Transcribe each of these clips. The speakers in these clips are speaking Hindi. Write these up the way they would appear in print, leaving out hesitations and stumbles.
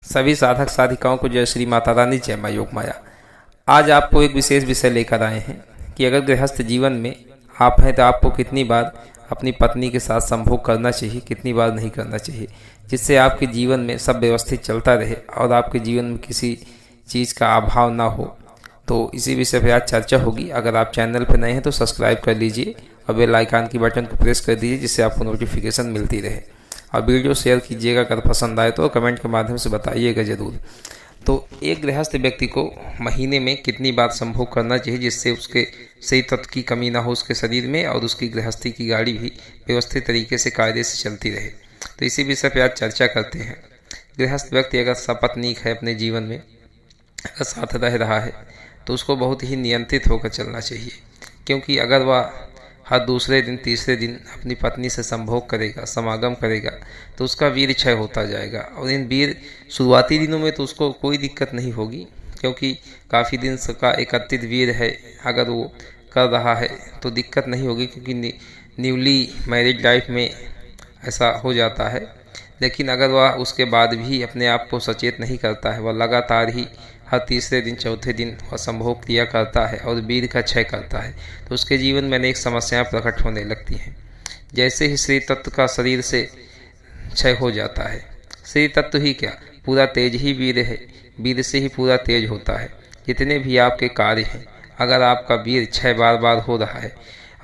सभी साधक साधिकाओं को जय श्री माता रानी, जय माँ योग माया। आज आपको एक विशेष विषय लेकर आए हैं कि अगर गृहस्थ जीवन में आप हैं तो आपको कितनी बार अपनी पत्नी के साथ संभोग करना चाहिए, कितनी बार नहीं करना चाहिए, जिससे आपके जीवन में सब व्यवस्थित चलता रहे और आपके जीवन में किसी चीज़ का अभाव ना हो। तो इसी विषय पर आज चर्चा होगी। अगर आप चैनल पर नए हैं तो सब्सक्राइब कर लीजिए और बेल आइकन की बटन को प्रेस कर दीजिए, जिससे आपको नोटिफिकेशन मिलती रहे। और वीडियो शेयर कीजिएगा, अगर पसंद आए तो कमेंट के माध्यम से बताइएगा ज़रूर। तो एक गृहस्थ व्यक्ति को महीने में कितनी बार संभोग करना चाहिए जिससे उसके सही तत्व की कमी ना हो उसके शरीर में और उसकी गृहस्थी की गाड़ी भी व्यवस्थित तरीके से कायदे से चलती रहे। तो इसी विषय पर आज चर्चा करते हैं। गृहस्थ व्यक्ति अगर सपत्नीक है, अपने जीवन में अगर साथ रह रहा है तो उसको बहुत ही नियंत्रित होकर चलना चाहिए, क्योंकि अगर वह हर दूसरे दिन तीसरे दिन अपनी पत्नी से संभोग करेगा, समागम करेगा, तो उसका वीर क्षय होता जाएगा। और इन वीर शुरुआती दिनों में तो उसको कोई दिक्कत नहीं होगी, क्योंकि काफ़ी दिन का एकत्रित वीर है। अगर वो कर रहा है तो दिक्कत नहीं होगी, क्योंकि न्यूली मैरिज लाइफ में ऐसा हो जाता है। लेकिन अगर वह उसके बाद भी अपने आप को सचेत नहीं करता है, वह लगातार ही हर तीसरे दिन चौथे दिन वह संभोग क्रिया करता है और वीर का क्षय करता है, तो उसके जीवन में अनेक समस्याएं प्रकट होने लगती हैं। जैसे ही श्री तत्व का शरीर से क्षय हो जाता है, श्री तत्व ही क्या, पूरा तेज ही वीर है, वीर से ही पूरा तेज होता है। जितने भी आपके कार्य हैं, अगर आपका वीर क्षय बार बार हो रहा है,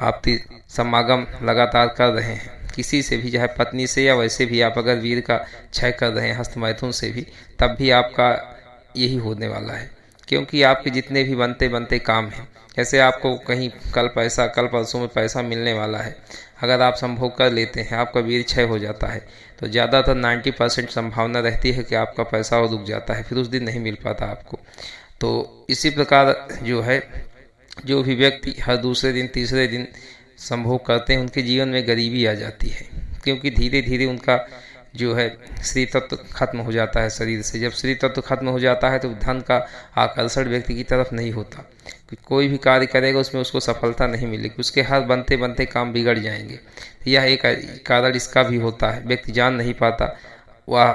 आप समागम लगातार कर रहे हैं किसी से भी, चाहे पत्नी से या वैसे भी आप अगर वीर का क्षय कर रहे हैं हस्तमैथुन से भी, तब भी आपका यही होने वाला है। क्योंकि आपके जितने भी बनते बनते काम हैं, जैसे आपको कहीं कल परसों में पैसा मिलने वाला है, अगर आप संभोग कर लेते हैं, आपका वीर क्षय हो जाता है, तो ज़्यादातर 90% संभावना रहती है कि आपका पैसा और रुक जाता है, फिर उस दिन नहीं मिल पाता आपको। तो इसी प्रकार जो है, जो भी व्यक्ति हर दूसरे दिन तीसरे दिन संभोग करते हैं, उनके जीवन में गरीबी आ जाती है, क्योंकि धीरे धीरे उनका जो है श्री तत्व खत्म हो जाता है शरीर से। जब श्री तत्व खत्म हो जाता है तो धन का आकर्षण व्यक्ति की तरफ नहीं होता, कोई भी कार्य करेगा उसमें उसको सफलता नहीं मिलेगी, उसके हर बनते बनते काम बिगड़ जाएंगे। यह एक कारण इसका भी होता है, व्यक्ति जान नहीं पाता, वह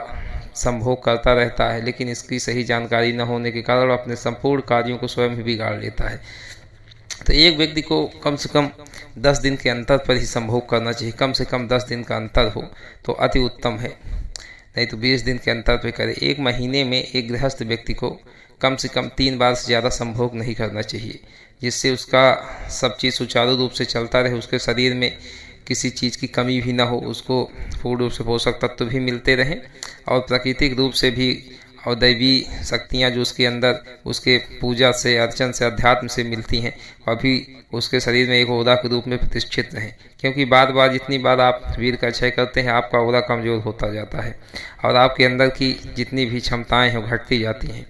संभोग करता रहता है, लेकिन इसकी सही जानकारी न होने के कारण अपने संपूर्ण कार्यों को स्वयं ही बिगाड़ लेता है। तो एक व्यक्ति को कम से कम 10 दिन के अंतर पर ही संभोग करना चाहिए, कम से कम 10 दिन का अंतर हो तो अति उत्तम है, नहीं तो 20 दिन के अंतर पर करे। एक महीने में एक गृहस्थ व्यक्ति को कम से कम 3 बार से ज़्यादा संभोग नहीं करना चाहिए, जिससे उसका सब चीज़ सुचारू रूप से चलता रहे, उसके शरीर में किसी चीज़ की कमी भी ना हो, उसको पूर्ण रूप से पोषक तत्व भी मिलते रहें और प्राकृतिक रूप से भी और दैवी शक्तियाँ जो उसके अंदर उसके पूजा से, अर्चन से, अध्यात्म से मिलती हैं, अभी उसके शरीर में एक ओदा के रूप में प्रतिष्ठित रहें। क्योंकि बार बार जितनी बार आप वीर का क्षय करते हैं, आपका ओदा कमज़ोर होता जाता है और आपके अंदर की जितनी भी क्षमताएँ हैं वो घटती जाती हैं,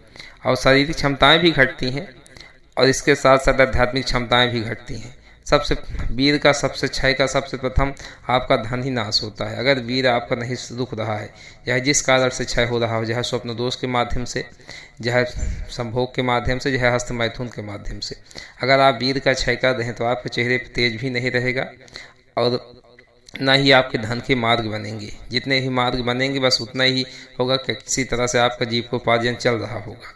और शारीरिक क्षमताएँ भी घटती हैं और इसके साथ साथ आध्यात्मिक क्षमताएँ भी घटती हैं। सबसे वीर का सबसे क्षय का सबसे प्रथम आपका धन ही नाश होता है। अगर वीर आपका नहीं रुक रहा है, चाहे जिस कारण से क्षय हो रहा हो, चाहे स्वप्न दोष के माध्यम से, चाहे संभोग के माध्यम से, चाहे हस्त मैथुन के माध्यम से, अगर आप वीर का क्षय कर रहे हैं तो आपके चेहरे पर तेज भी नहीं रहेगा और ना ही आपके धन के मार्ग बनेंगे। जितने ही मार्ग बनेंगे बस उतना ही होगा कि किसी तरह से आपका जीविकोपार्जन चल रहा होगा।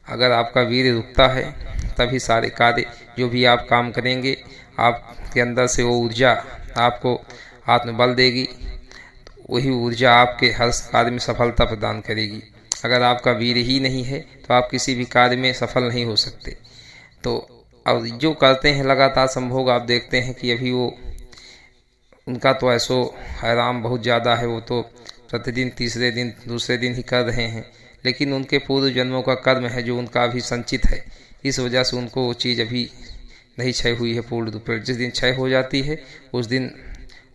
अगर आपका वीर रुकता है तभी सारे कार्य जो भी आप काम करेंगे, आपके अंदर से वो ऊर्जा आपको आत्मबल देगी, तो वही ऊर्जा आपके हर कार्य में सफलता प्रदान करेगी। अगर आपका वीर ही नहीं है तो आप किसी भी कार्य में सफल नहीं हो सकते। तो अब जो करते हैं लगातार संभोग, आप देखते हैं कि अभी वो उनका तो ऐसो आराम बहुत ज़्यादा है, वो तो प्रतिदिन तीसरे दिन दूसरे दिन ही कर रहे हैं, लेकिन उनके पूर्व जन्मों का कर्म है जो उनका अभी संचित है, इस वजह से उनको वो चीज़ अभी नहीं क्षय हुई है पूर्ण रूप से। जिस दिन क्षय हो जाती है उस दिन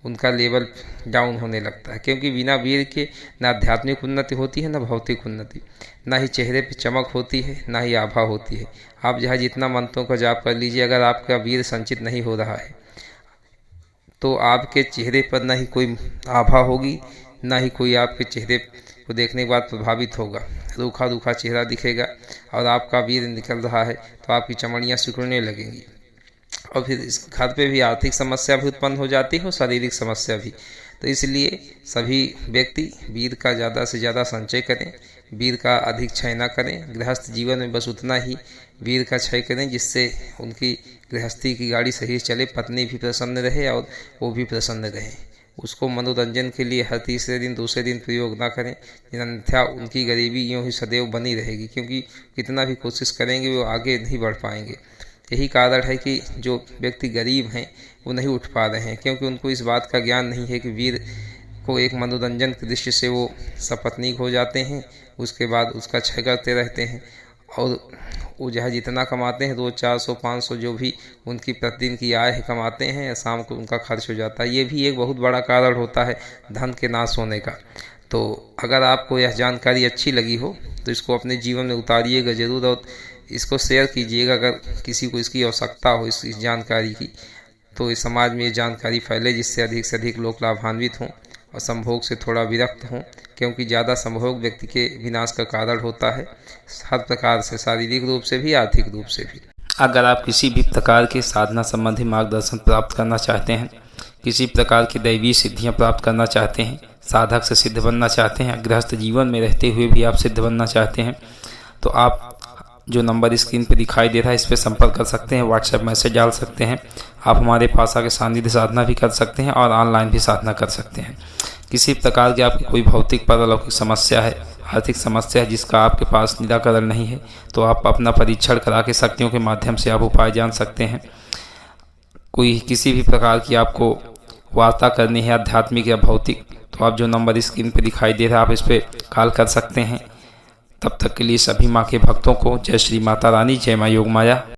उनका लेवल डाउन होने लगता है, क्योंकि बिना वीर के ना आध्यात्मिक उन्नति होती है, ना भौतिक उन्नति, ना ही चेहरे पर चमक होती है, ना ही आभा होती है। आप जहाँ जितना मंत्रों का जाप कर लीजिए, अगर आपका वीर संचित नहीं हो रहा है तो आपके चेहरे पर ना ही कोई आभा होगी, ना ही कोई आपके चेहरे को देखने के बाद प्रभावित होगा, रूखा रूखा चेहरा दिखेगा। और आपका वीर निकल रहा है तो आपकी चमड़ियाँ सिकुड़ने लगेंगी और फिर इस घर पे भी आर्थिक समस्या भी उत्पन्न हो जाती है और शारीरिक समस्या भी। तो इसलिए सभी व्यक्ति वीर का ज़्यादा से ज़्यादा संचय करें, वीर का अधिक क्षय न करें। गृहस्थ जीवन में बस उतना ही वीर का क्षय करें जिससे उनकी गृहस्थी की गाड़ी सही चले, पत्नी भी प्रसन्न रहे और वो भी प्रसन्न रहे। उसको मनोरंजन के लिए हर तीसरे दिन दूसरे दिन प्रयोग ना करें, अन्यथा उनकी गरीबी यूँ ही सदैव बनी रहेगी, क्योंकि कितना भी कोशिश करेंगे वो आगे नहीं बढ़ पाएंगे। यही कारण है कि जो व्यक्ति गरीब हैं वो नहीं उठ पा रहे हैं, क्योंकि उनको इस बात का ज्ञान नहीं है कि वीर को एक मनोरंजन के दृश्य से वो सपत्नीक हो जाते हैं, उसके बाद उसका क्षय करते रहते हैं और वो जहाँ जितना कमाते हैं रोज़ 400-500 जो भी उनकी प्रतिदिन की आय है कमाते हैं, शाम को उनका खर्च हो जाता है। ये भी एक बहुत बड़ा कारण होता है धन के नाश होने का। तो अगर आपको यह जानकारी अच्छी लगी हो तो इसको अपने जीवन में उतारिएगा ज़रूर और इसको शेयर कीजिएगा। अगर किसी को इसकी आवश्यकता हो इस जानकारी की, तो इस समाज में ये जानकारी फैले जिससे अधिक से अधिक लोग लाभान्वित हों और संभोग से थोड़ा विरक्त हों, क्योंकि ज़्यादा संभोग व्यक्ति के विनाश का कारण होता है, हर प्रकार से, शारीरिक रूप से भी आर्थिक रूप से भी। अगर आप किसी भी प्रकार के साधना संबंधी मार्गदर्शन प्राप्त करना चाहते हैं, किसी प्रकार की दैवीय सिद्धियां प्राप्त करना चाहते हैं, साधक से सिद्ध बनना चाहते हैं, गृहस्थ जीवन में रहते हुए भी आप सिद्ध बनना चाहते हैं, तो आप जो नंबर स्क्रीन पर दिखाई दे रहा है इस पर संपर्क कर सकते हैं, व्हाट्सएप मैसेज डाल सकते हैं। आप हमारे पास आके सानिध्य साधना भी कर सकते हैं और ऑनलाइन भी साधना कर सकते हैं। किसी प्रकार की आपकी कोई भौतिक परलौकिक समस्या है, आर्थिक समस्या है जिसका आपके पास निराकरण नहीं है, तो आप अपना परीक्षण करा के शक्तियों के माध्यम से आप उपाय जान सकते हैं। कोई किसी भी प्रकार की आपको वार्ता करनी है आध्यात्मिक या भौतिक, तो आप जो नंबर स्क्रीन पर दिखाई दे रहा है आप इस पर कॉल कर सकते हैं। तब तक के लिए सभी माँ के भक्तों को जय श्री माता रानी, जय माँ योग माया।